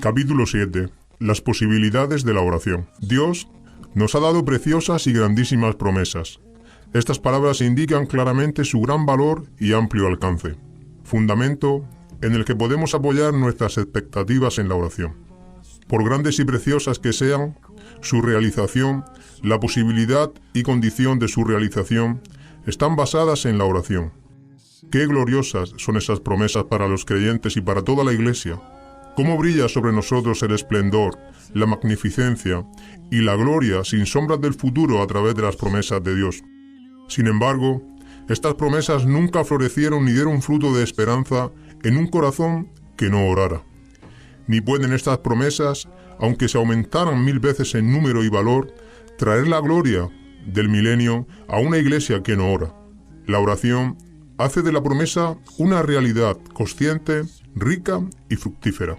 Capítulo 7. Las posibilidades de la oración. Dios nos ha dado preciosas y grandísimas promesas. Estas palabras indican claramente su gran valor y amplio alcance, fundamento en el que podemos apoyar nuestras expectativas en la oración. Por grandes y preciosas que sean, su realización, la posibilidad y condición de su realización están basadas en la oración. Qué gloriosas son esas promesas para los creyentes y para toda la Iglesia. Cómo brilla sobre nosotros el esplendor, la magnificencia y la gloria sin sombras del futuro a través de las promesas de Dios. Sin embargo, estas promesas nunca florecieron ni dieron fruto de esperanza en un corazón que no orara. Ni pueden estas promesas, aunque se aumentaran 1000 veces en número y valor, traer la gloria del milenio a una iglesia que no ora. La oración hace de la promesa una realidad consciente, rica y fructífera.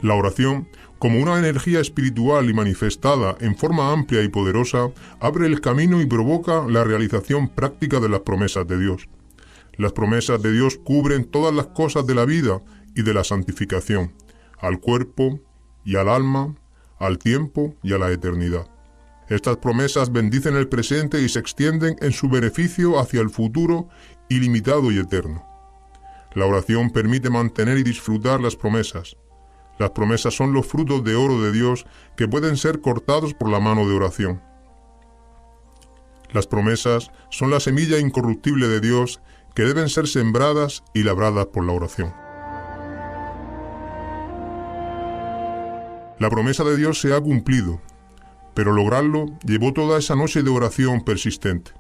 La oración, como una energía espiritual y manifestada en forma amplia y poderosa, abre el camino y provoca la realización práctica de las promesas de Dios. Las promesas de Dios cubren todas las cosas de la vida y de la santificación, al cuerpo y al alma, al tiempo y a la eternidad. Estas promesas bendicen el presente y se extienden en su beneficio hacia el futuro ilimitado y eterno. La oración permite mantener y disfrutar las promesas. Las promesas son los frutos de oro de Dios que pueden ser cortados por la mano de oración. Las promesas son la semilla incorruptible de Dios que deben ser sembradas y labradas por la oración. La promesa de Dios se ha cumplido, pero lograrlo llevó toda esa noche de oración persistente.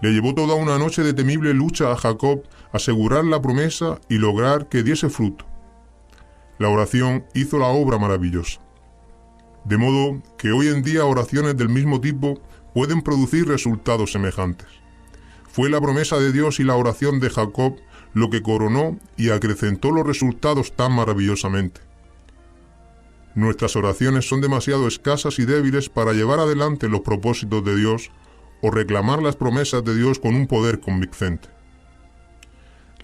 Le llevó toda una noche de temible lucha a Jacob asegurar la promesa y lograr que diese fruto. La oración hizo la obra maravillosa. De modo que hoy en día oraciones del mismo tipo pueden producir resultados semejantes. Fue la promesa de Dios y la oración de Jacob lo que coronó y acrecentó los resultados tan maravillosamente. Nuestras oraciones son demasiado escasas y débiles para llevar adelante los propósitos de Dios o reclamar las promesas de Dios con un poder convincente.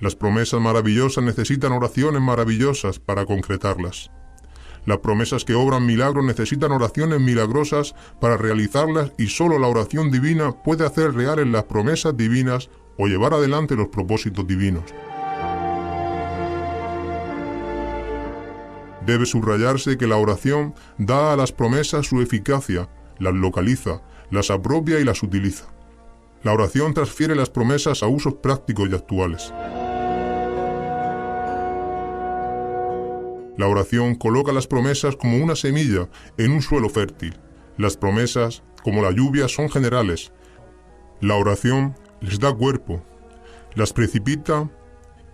Las promesas maravillosas necesitan oraciones maravillosas para concretarlas. Las promesas que obran milagros necesitan oraciones milagrosas para realizarlas y solo la oración divina puede hacer reales las promesas divinas o llevar adelante los propósitos divinos. Debe subrayarse que la oración da a las promesas su eficacia, las localiza, las apropia y las utiliza. La oración transfiere las promesas a usos prácticos y actuales. La oración coloca las promesas como una semilla en un suelo fértil. Las promesas, como la lluvia, son generales. La oración les da cuerpo, las precipita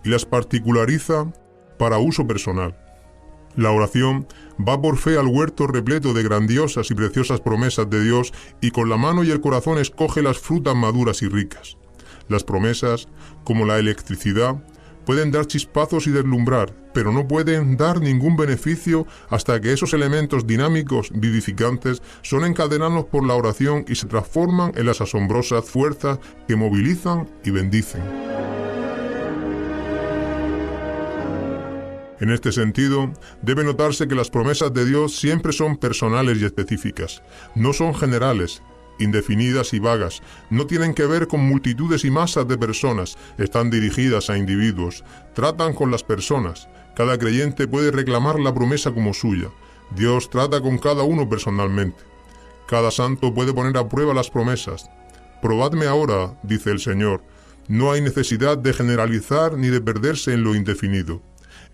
y las particulariza para uso personal. La oración va por fe al huerto repleto de grandiosas y preciosas promesas de Dios y con la mano y el corazón escoge las frutas maduras y ricas. Las promesas, como la electricidad, pueden dar chispazos y deslumbrar, pero no pueden dar ningún beneficio hasta que esos elementos dinámicos, vivificantes, son encadenados por la oración y se transforman en las asombrosas fuerzas que movilizan y bendicen. En este sentido, debe notarse que las promesas de Dios siempre son personales y específicas, no son generales, indefinidas y vagas, no tienen que ver con multitudes y masas de personas, están dirigidas a individuos, tratan con las personas. Cada creyente puede reclamar la promesa como suya. Dios trata con cada uno personalmente. Cada santo puede poner a prueba las promesas. Probadme ahora, dice el Señor. No hay necesidad de generalizar ni de perderse en lo indefinido.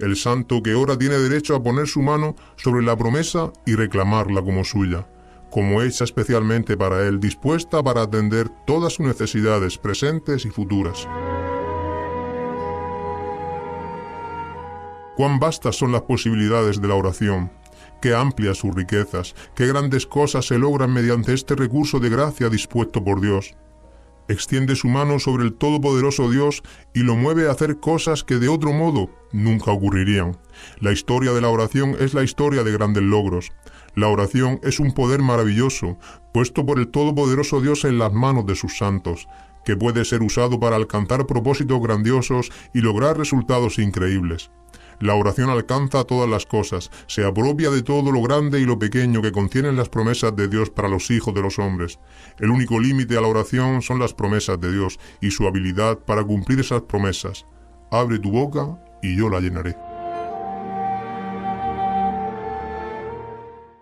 El santo que ora tiene derecho a poner su mano sobre la promesa y reclamarla como suya, como hecha especialmente para él, dispuesta para atender todas sus necesidades presentes y futuras. Cuán vastas son las posibilidades de la oración, qué amplias sus riquezas, qué grandes cosas se logran mediante este recurso de gracia dispuesto por Dios. Extiende su mano sobre el todopoderoso Dios y lo mueve a hacer cosas que de otro modo nunca ocurrirían. La historia de la oración es la historia de grandes logros. La oración es un poder maravilloso, puesto por el todopoderoso Dios en las manos de sus santos, que puede ser usado para alcanzar propósitos grandiosos y lograr resultados increíbles. La oración alcanza todas las cosas, se apropia de todo lo grande y lo pequeño que contienen las promesas de Dios para los hijos de los hombres. El único límite a la oración son las promesas de Dios y su habilidad para cumplir esas promesas. Abre tu boca y yo la llenaré.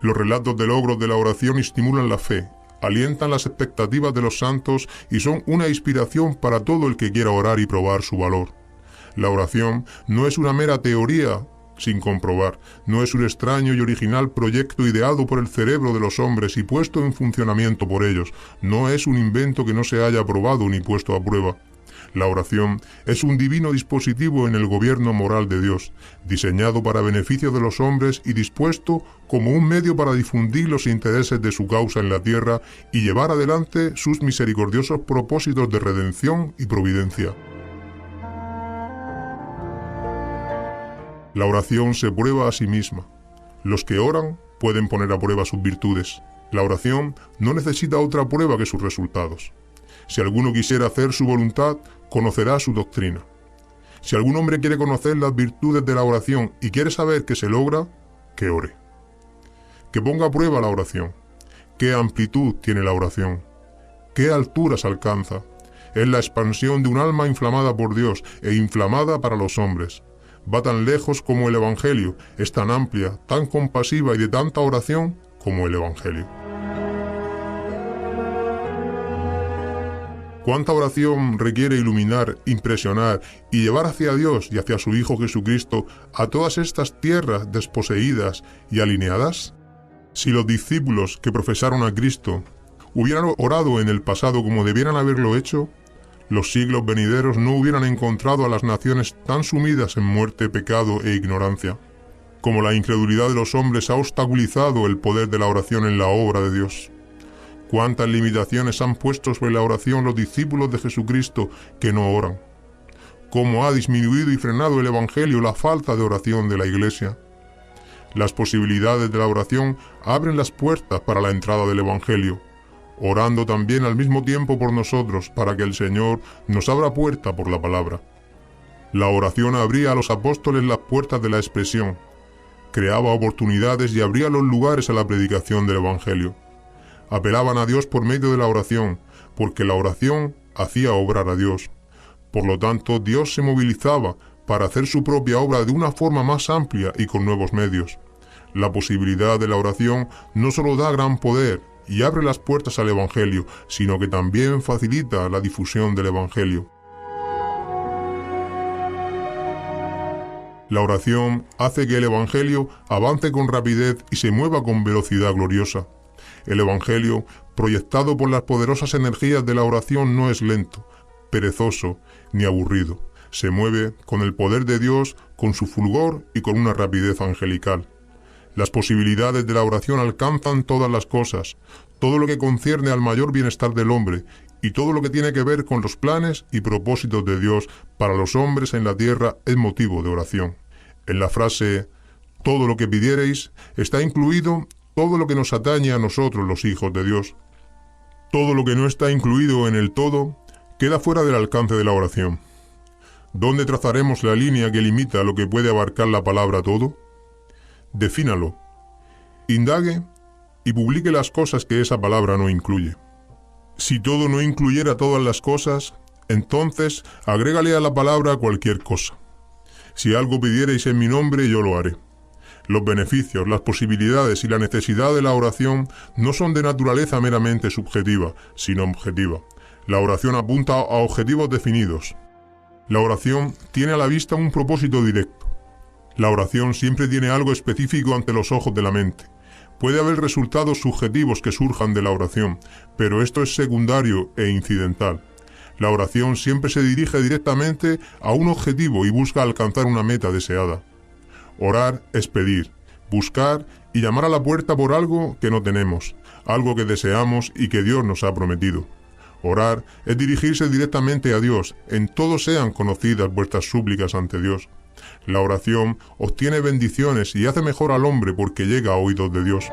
Los relatos de logros de la oración estimulan la fe, alientan las expectativas de los santos y son una inspiración para todo el que quiera orar y probar su valor. La oración no es una mera teoría sin comprobar, no es un extraño y original proyecto ideado por el cerebro de los hombres y puesto en funcionamiento por ellos, no es un invento que no se haya probado ni puesto a prueba. La oración es un divino dispositivo en el gobierno moral de Dios, diseñado para beneficio de los hombres y dispuesto como un medio para difundir los intereses de su causa en la tierra y llevar adelante sus misericordiosos propósitos de redención y providencia. La oración se prueba a sí misma. Los que oran pueden poner a prueba sus virtudes. La oración no necesita otra prueba que sus resultados. Si alguno quisiera hacer su voluntad, conocerá su doctrina. Si algún hombre quiere conocer las virtudes de la oración y quiere saber qué se logra, que ore. Que ponga a prueba la oración. ¿Qué amplitud tiene la oración? ¿Qué alturas alcanza? Es la expansión de un alma inflamada por Dios e inflamada para los hombres. Va tan lejos como el Evangelio, es tan amplia, tan compasiva y de tanta oración como el Evangelio. ¿Cuánta oración requiere iluminar, impresionar y llevar hacia Dios y hacia su Hijo Jesucristo a todas estas tierras desposeídas y alineadas? Si los discípulos que profesaron a Cristo hubieran orado en el pasado como debieran haberlo hecho, los siglos venideros no hubieran encontrado a las naciones tan sumidas en muerte, pecado e ignorancia. Como la incredulidad de los hombres ha obstaculizado el poder de la oración en la obra de Dios. Cuántas limitaciones han puesto sobre la oración los discípulos de Jesucristo que no oran. Cómo ha disminuido y frenado el Evangelio la falta de oración de la Iglesia. Las posibilidades de la oración abren las puertas para la entrada del Evangelio, orando también al mismo tiempo por nosotros para que el Señor nos abra puerta por la palabra. La oración abría a los apóstoles las puertas de la expresión, creaba oportunidades y abría los lugares a la predicación del Evangelio. Apelaban a Dios por medio de la oración, porque la oración hacía obrar a Dios. Por lo tanto, Dios se movilizaba para hacer su propia obra de una forma más amplia y con nuevos medios. La posibilidad de la oración no solo da gran poder y abre las puertas al Evangelio, sino que también facilita la difusión del Evangelio. La oración hace que el Evangelio avance con rapidez y se mueva con velocidad gloriosa. El Evangelio, proyectado por las poderosas energías de la oración, no es lento, perezoso ni aburrido. Se mueve con el poder de Dios, con su fulgor y con una rapidez angelical. Las posibilidades de la oración alcanzan todas las cosas, todo lo que concierne al mayor bienestar del hombre y todo lo que tiene que ver con los planes y propósitos de Dios para los hombres en la tierra es motivo de oración. En la frase «todo lo que pidiereis» está incluido todo lo que nos atañe a nosotros los hijos de Dios. Todo lo que no está incluido en el todo queda fuera del alcance de la oración. ¿Dónde trazaremos la línea que limita lo que puede abarcar la palabra todo? Defínalo, indague y publique las cosas que esa palabra no incluye. Si todo no incluyera todas las cosas, entonces agrégale a la palabra cualquier cosa. Si algo pidierais en mi nombre, yo lo haré. Los beneficios, las posibilidades y la necesidad de la oración no son de naturaleza meramente subjetiva, sino objetiva. La oración apunta a objetivos definidos. La oración tiene a la vista un propósito directo. La oración siempre tiene algo específico ante los ojos de la mente. Puede haber resultados subjetivos que surjan de la oración, pero esto es secundario e incidental. La oración siempre se dirige directamente a un objetivo y busca alcanzar una meta deseada. Orar es pedir, buscar y llamar a la puerta por algo que no tenemos, algo que deseamos y que Dios nos ha prometido. Orar es dirigirse directamente a Dios, en todo sean conocidas vuestras súplicas ante Dios. La oración obtiene bendiciones y hace mejor al hombre porque llega a oídos de Dios.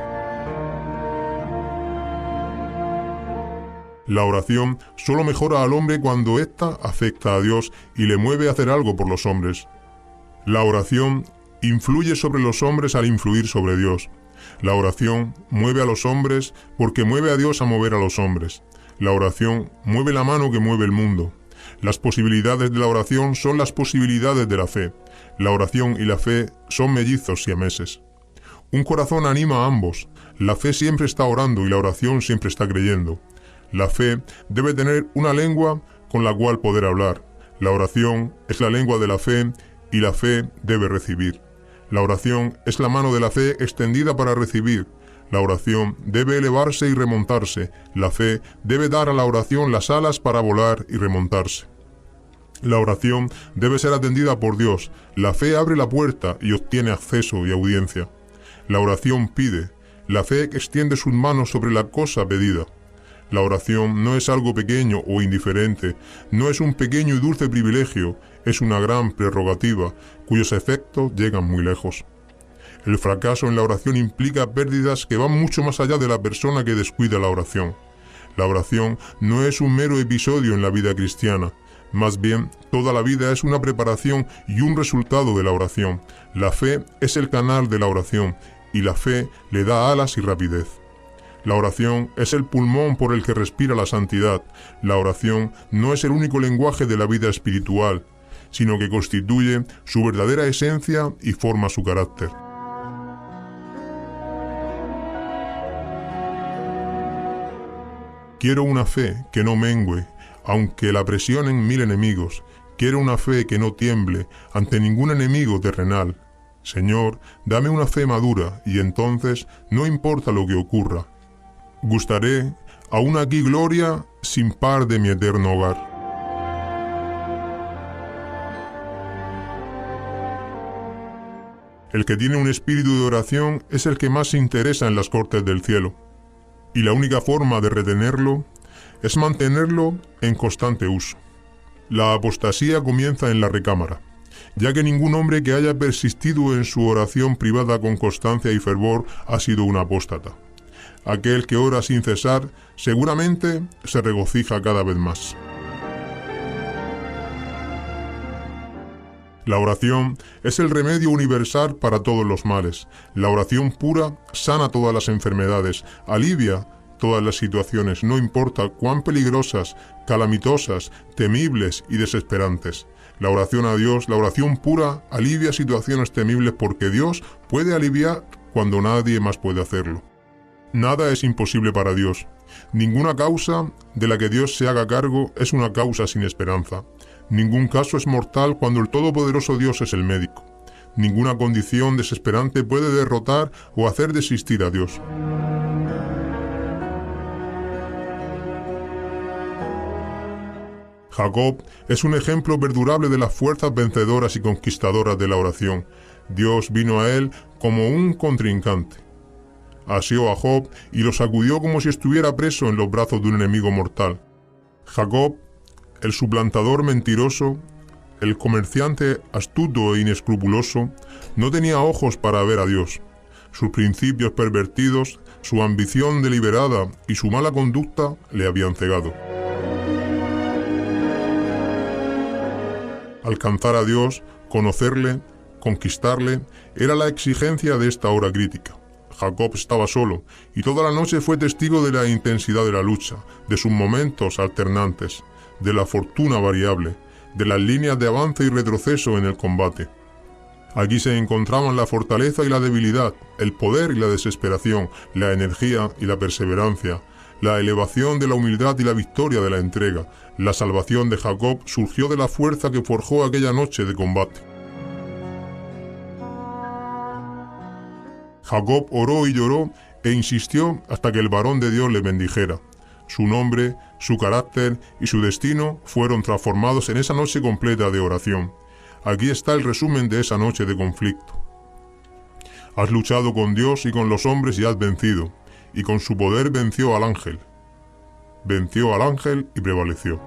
La oración solo mejora al hombre cuando ésta afecta a Dios y le mueve a hacer algo por los hombres. La oración influye sobre los hombres al influir sobre Dios. La oración mueve a los hombres porque mueve a Dios a mover a los hombres. La oración mueve la mano que mueve el mundo. Las posibilidades de la oración son las posibilidades de la fe. La oración y la fe son mellizos siameses. Un corazón anima a ambos. La fe siempre está orando y la oración siempre está creyendo. La fe debe tener una lengua con la cual poder hablar. La oración es la lengua de la fe y la fe debe recibir. La oración es la mano de la fe extendida para recibir. La oración debe elevarse y remontarse. La fe debe dar a la oración las alas para volar y remontarse. La oración debe ser atendida por Dios. La fe abre la puerta y obtiene acceso y audiencia. La oración pide. La fe extiende sus manos sobre la cosa pedida. La oración no es algo pequeño o indiferente, no es un pequeño y dulce privilegio, es una gran prerrogativa, cuyos efectos llegan muy lejos. El fracaso en la oración implica pérdidas que van mucho más allá de la persona que descuida la oración. La oración no es un mero episodio en la vida cristiana, más bien toda la vida es una preparación y un resultado de la oración. La fe es el canal de la oración y la fe le da alas y rapidez. La oración es el pulmón por el que respira la santidad. La oración no es el único lenguaje de la vida espiritual, sino que constituye su verdadera esencia y forma su carácter. Quiero una fe que no mengüe, aunque la presionen 1000 enemigos. Quiero una fe que no tiemble ante ningún enemigo terrenal. Señor, dame una fe madura, y entonces no importa lo que ocurra. Gustaré aún aquí gloria sin par de mi eterno hogar. El que tiene un espíritu de oración es el que más se interesa en las cortes del cielo. Y la única forma de retenerlo es mantenerlo en constante uso. La apostasía comienza en la recámara, ya que ningún hombre que haya persistido en su oración privada con constancia y fervor ha sido un apóstata. Aquel que ora sin cesar seguramente se regocija cada vez más. La oración es el remedio universal para todos los males. La oración pura sana todas las enfermedades, alivia todas las situaciones, no importa cuán peligrosas, calamitosas, temibles y desesperantes. La oración a Dios, la oración pura, alivia situaciones temibles porque Dios puede aliviar cuando nadie más puede hacerlo. Nada es imposible para Dios. Ninguna causa de la que Dios se haga cargo es una causa sin esperanza. Ningún caso es mortal cuando el todopoderoso Dios es el médico. Ninguna condición desesperante puede derrotar o hacer desistir a Dios. Jacob es un ejemplo perdurable de las fuerzas vencedoras y conquistadoras de la oración. Dios vino a él como un contrincante. Asió a Job y lo sacudió como si estuviera preso en los brazos de un enemigo mortal. Jacob, el suplantador mentiroso, el comerciante astuto e inescrupuloso, no tenía ojos para ver a Dios. Sus principios pervertidos, su ambición deliberada y su mala conducta le habían cegado. Alcanzar a Dios, conocerle, conquistarle, era la exigencia de esta hora crítica. Jacob estaba solo, y toda la noche fue testigo de la intensidad de la lucha, de sus momentos alternantes, de la fortuna variable, de las líneas de avance y retroceso en el combate. Aquí se encontraban la fortaleza y la debilidad, el poder y la desesperación, la energía y la perseverancia, la elevación de la humildad y la victoria de la entrega. La salvación de Jacob surgió de la fuerza que forjó aquella noche de combate. Jacob oró y lloró e insistió hasta que el varón de Dios le bendijera. Su nombre, su carácter y su destino fueron transformados en esa noche completa de oración. Aquí está el resumen de esa noche de conflicto. Has luchado con Dios y con los hombres y has vencido, y con su poder venció al ángel. Venció al ángel y prevaleció.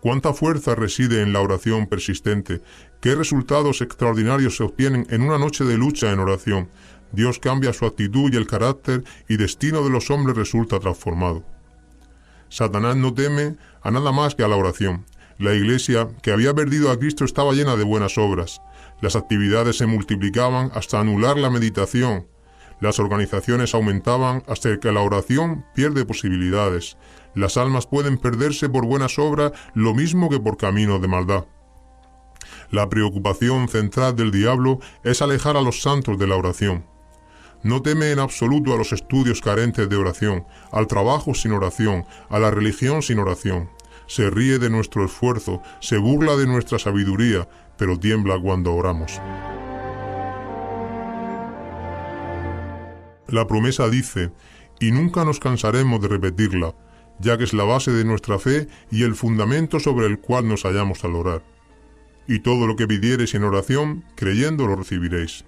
¿Cuánta fuerza reside en la oración persistente? ¿Qué resultados extraordinarios se obtienen en una noche de lucha en oración? Dios cambia su actitud y el carácter y destino de los hombres resulta transformado. Satanás no teme a nada más que a la oración. La iglesia, que había perdido a Cristo, estaba llena de buenas obras. Las actividades se multiplicaban hasta anular la meditación. Las organizaciones aumentaban hasta que la oración pierde posibilidades. Las almas pueden perderse por buenas obras lo mismo que por caminos de maldad. La preocupación central del diablo es alejar a los santos de la oración. No teme en absoluto a los estudios carentes de oración, al trabajo sin oración, a la religión sin oración. Se ríe de nuestro esfuerzo, se burla de nuestra sabiduría, pero tiembla cuando oramos. La promesa dice, y nunca nos cansaremos de repetirla, ya que es la base de nuestra fe y el fundamento sobre el cual nos hallamos al orar. Y todo lo que pidiereis en oración, creyendo lo recibiréis.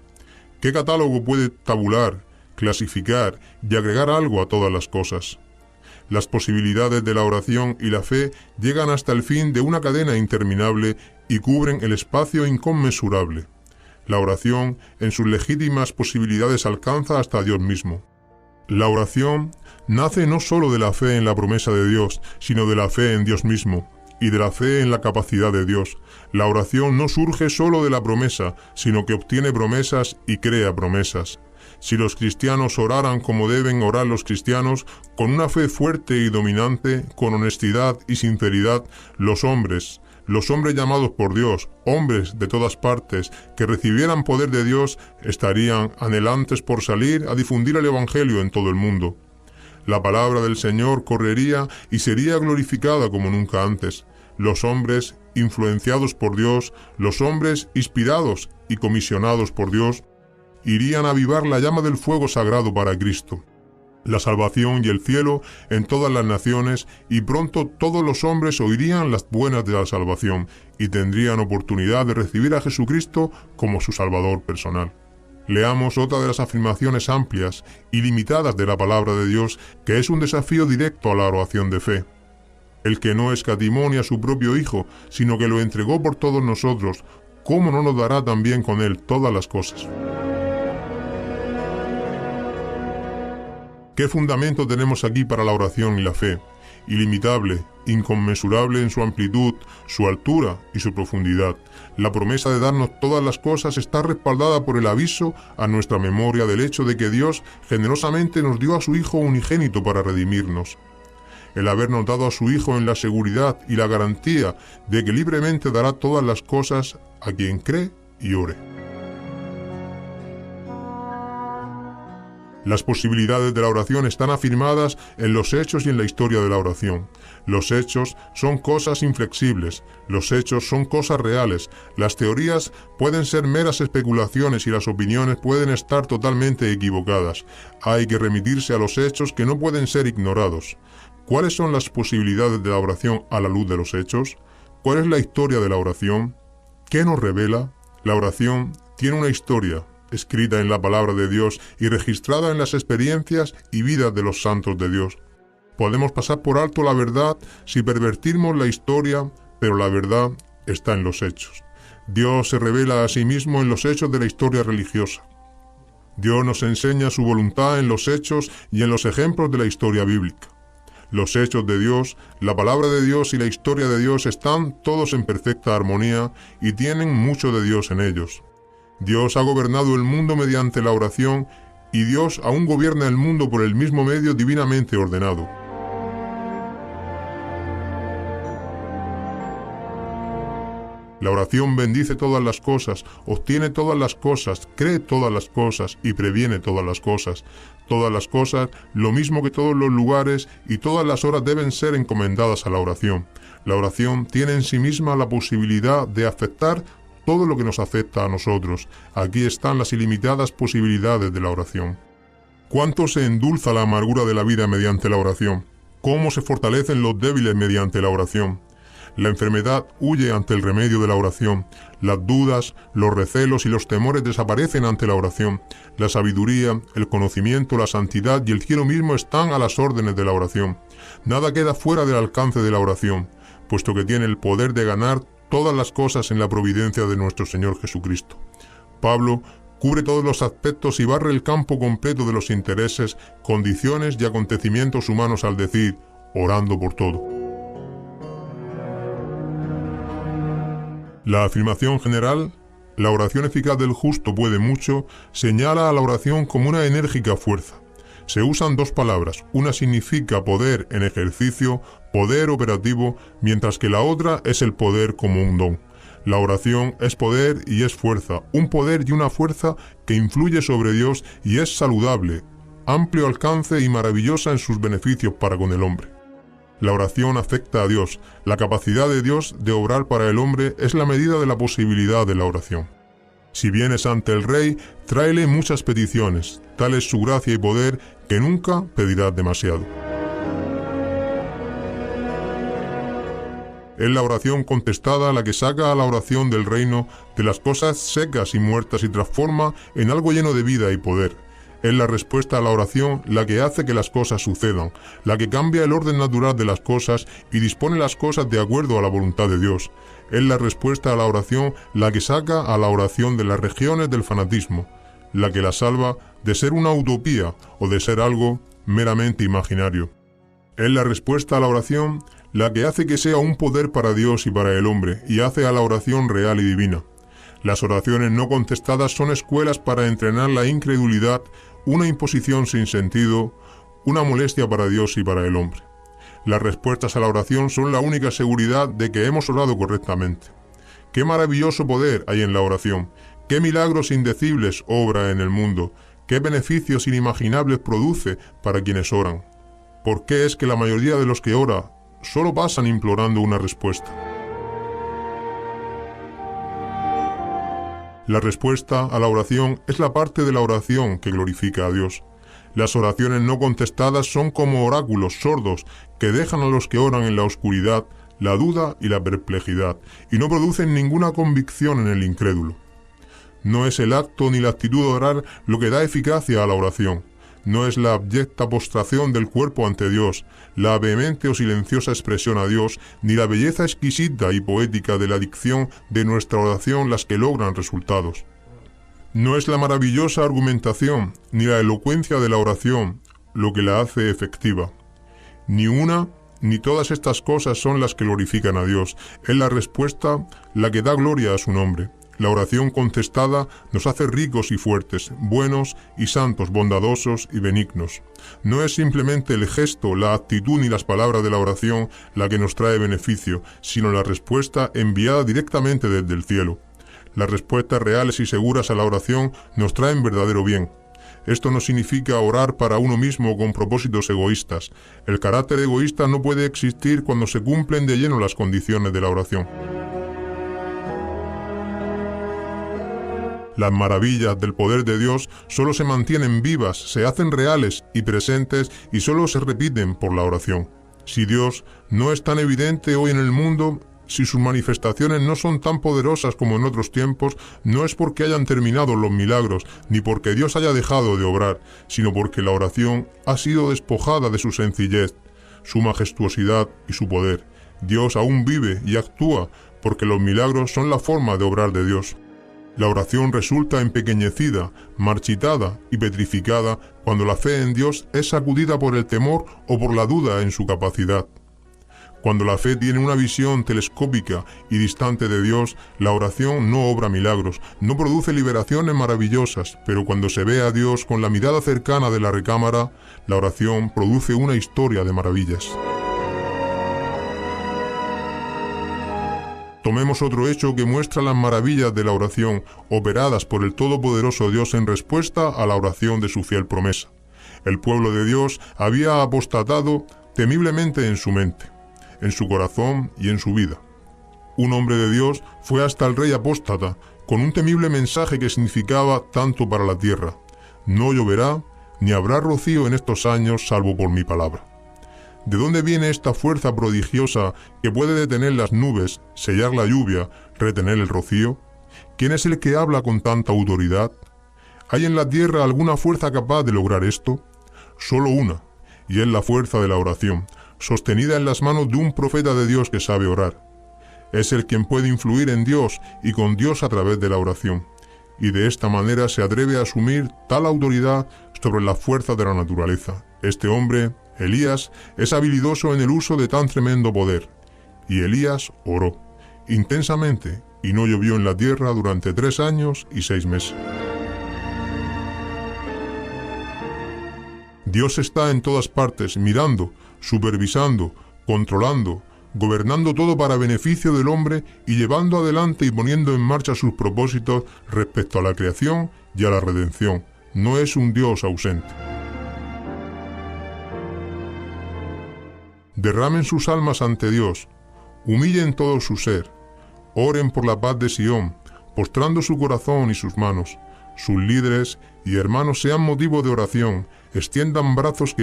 ¿Qué catálogo puede tabular, clasificar y agregar algo a todas las cosas? Las posibilidades de la oración y la fe llegan hasta el fin de una cadena interminable y cubren el espacio inconmensurable. La oración, en sus legítimas posibilidades, alcanza hasta Dios mismo. La oración nace no solo de la fe en la promesa de Dios, sino de la fe en Dios mismo, y de la fe en la capacidad de Dios. La oración no surge solo de la promesa, sino que obtiene promesas y crea promesas. Si los cristianos oraran como deben orar los cristianos, con una fe fuerte y dominante, con honestidad y sinceridad, los hombres llamados por Dios, hombres de todas partes, que recibieran poder de Dios, estarían anhelantes por salir a difundir el Evangelio en todo el mundo. La palabra del Señor correría y sería glorificada como nunca antes. Los hombres influenciados por Dios, los hombres inspirados y comisionados por Dios, irían a avivar la llama del fuego sagrado para Cristo. La salvación y el cielo en todas las naciones, y pronto todos los hombres oirían las buenas de la salvación y tendrían oportunidad de recibir a Jesucristo como su Salvador personal. Leamos otra de las afirmaciones amplias y limitadas de la palabra de Dios, que es un desafío directo a la oración de fe. El que no escatimó ni a su propio Hijo, sino que lo entregó por todos nosotros, ¿cómo no nos dará también con él todas las cosas? ¿Qué fundamento tenemos aquí para la oración y la fe? Ilimitable, inconmensurable en su amplitud, su altura y su profundidad. La promesa de darnos todas las cosas está respaldada por el aviso a nuestra memoria del hecho de que Dios generosamente nos dio a su Hijo unigénito para redimirnos. El habernos dado a su Hijo en la seguridad y la garantía de que libremente dará todas las cosas a quien cree y ore. Las posibilidades de la oración están afirmadas en los hechos y en la historia de la oración. Los hechos son cosas inflexibles, los hechos son cosas reales. Las teorías pueden ser meras especulaciones y las opiniones pueden estar totalmente equivocadas. Hay que remitirse a los hechos que no pueden ser ignorados. ¿Cuáles son las posibilidades de la oración a la luz de los hechos? ¿Cuál es la historia de la oración? ¿Qué nos revela? La oración tiene una historia, escrita en la palabra de Dios y registrada en las experiencias y vidas de los santos de Dios. Podemos pasar por alto la verdad si pervertimos la historia, pero la verdad está en los hechos. Dios se revela a sí mismo en los hechos de la historia religiosa. Dios nos enseña su voluntad en los hechos y en los ejemplos de la historia bíblica. Los hechos de Dios, la palabra de Dios y la historia de Dios están todos en perfecta armonía y tienen mucho de Dios en ellos. Dios ha gobernado el mundo mediante la oración y Dios aún gobierna el mundo por el mismo medio divinamente ordenado. La oración bendice todas las cosas, obtiene todas las cosas, cree todas las cosas y previene todas las cosas. Todas las cosas, lo mismo que todos los lugares y todas las horas deben ser encomendadas a la oración. La oración tiene en sí misma la posibilidad de afectar todo lo que nos afecta a nosotros. Aquí están las ilimitadas posibilidades de la oración. ¿Cuánto se endulza la amargura de la vida mediante la oración? ¿Cómo se fortalecen los débiles mediante la oración? La enfermedad huye ante el remedio de la oración. Las dudas, los recelos y los temores desaparecen ante la oración. La sabiduría, el conocimiento, la santidad y el cielo mismo están a las órdenes de la oración. Nada queda fuera del alcance de la oración. puesto que tiene el poder de ganar todas las cosas en la providencia de nuestro Señor Jesucristo. Pablo cubre todos los aspectos y barre el campo completo de los intereses, condiciones y acontecimientos humanos al decir, orando por todo. La afirmación general, la oración eficaz del justo puede mucho, señala a la oración como una enérgica fuerza. Se usan dos palabras, una significa poder en ejercicio, poder operativo, mientras que la otra es el poder como un don. La oración es poder y es fuerza, un poder y una fuerza que influye sobre Dios y es saludable, amplio alcance y maravillosa en sus beneficios para con el hombre. La oración afecta a Dios, la capacidad de Dios de obrar para el hombre es la medida de la posibilidad de la oración. Si vienes ante el Rey, tráele muchas peticiones, tal es su gracia y poder que nunca pedirás demasiado. Es la oración contestada la que saca a la oración del reino de las cosas secas y muertas y transforma en algo lleno de vida y poder. Es la respuesta a la oración la que hace que las cosas sucedan, la que cambia el orden natural de las cosas y dispone las cosas de acuerdo a la voluntad de Dios. Es la respuesta a la oración la que saca a la oración de las regiones del fanatismo, la que la salva de ser una utopía o de ser algo meramente imaginario. Es la respuesta a la oración la que hace que sea un poder para Dios y para el hombre, y hace a la oración real y divina. Las oraciones no contestadas son escuelas para entrenar la incredulidad, una imposición sin sentido, una molestia para Dios y para el hombre. Las respuestas a la oración son la única seguridad de que hemos orado correctamente. ¡Qué maravilloso poder hay en la oración! ¡Qué milagros indecibles obra en el mundo! ¡Qué beneficios inimaginables produce para quienes oran! ¿Por qué es que la mayoría de los que ora solo pasan implorando una respuesta? La respuesta a la oración es la parte de la oración que glorifica a Dios. Las oraciones no contestadas son como oráculos sordos que dejan a los que oran en la oscuridad, la duda y la perplejidad, y no producen ninguna convicción en el incrédulo. No es el acto ni la actitud de orar lo que da eficacia a la oración. No es la abyecta postración del cuerpo ante Dios, la vehemente o silenciosa expresión a Dios, ni la belleza exquisita y poética de la dicción de nuestra oración las que logran resultados. No es la maravillosa argumentación, ni la elocuencia de la oración, lo que la hace efectiva. Ni una ni todas estas cosas son las que glorifican a Dios, es la respuesta la que da gloria a su nombre. La oración contestada nos hace ricos y fuertes, buenos y santos, bondadosos y benignos. No es simplemente el gesto, la actitud ni las palabras de la oración la que nos trae beneficio, sino la respuesta enviada directamente desde el cielo. Las respuestas reales y seguras a la oración nos traen verdadero bien. Esto no significa orar para uno mismo con propósitos egoístas. El carácter egoísta no puede existir cuando se cumplen de lleno las condiciones de la oración. Las maravillas del poder de Dios solo se mantienen vivas, se hacen reales y presentes y solo se repiten por la oración. Si Dios no es tan evidente hoy en el mundo, si sus manifestaciones no son tan poderosas como en otros tiempos, no es porque hayan terminado los milagros, ni porque Dios haya dejado de obrar, sino porque la oración ha sido despojada de su sencillez, su majestuosidad y su poder. Dios aún vive y actúa, porque los milagros son la forma de obrar de Dios. La oración resulta empequeñecida, marchitada y petrificada cuando la fe en Dios es sacudida por el temor o por la duda en su capacidad. Cuando la fe tiene una visión telescópica y distante de Dios, la oración no obra milagros, no produce liberaciones maravillosas, pero cuando se ve a Dios con la mirada cercana de la recámara, la oración produce una historia de maravillas. Tomemos otro hecho que muestra las maravillas de la oración, operadas por el Todopoderoso Dios en respuesta a la oración de su fiel promesa. El pueblo de Dios había apostatado temiblemente en su mente, en su corazón y en su vida. Un hombre de Dios fue hasta el rey apóstata, con un temible mensaje que significaba tanto para la tierra: no lloverá, ni habrá rocío en estos años, salvo por mi palabra. ¿De dónde viene esta fuerza prodigiosa que puede detener las nubes, sellar la lluvia, retener el rocío? ¿Quién es el que habla con tanta autoridad? ¿Hay en la tierra alguna fuerza capaz de lograr esto? Solo una, y es la fuerza de la oración. sostenida en las manos de un profeta de Dios que sabe orar. Es el quien puede influir en Dios y con Dios a través de la oración, y de esta manera se atreve a asumir tal autoridad sobre las fuerzas de la naturaleza. Este hombre, Elías, es habilidoso en el uso de tan tremendo poder. Y Elías oró intensamente, y no llovió en la tierra durante 3 años y 6 meses. Dios está en todas partes, mirando, supervisando, controlando, gobernando todo para beneficio del hombre y llevando adelante y poniendo en marcha sus propósitos respecto a la creación y a la redención. No es un Dios ausente. Derramen sus almas ante Dios, humillen todo su ser, oren por la paz de Sión, postrando su corazón y sus manos. Sus líderes y hermanos sean motivo de oración, extiendan brazos que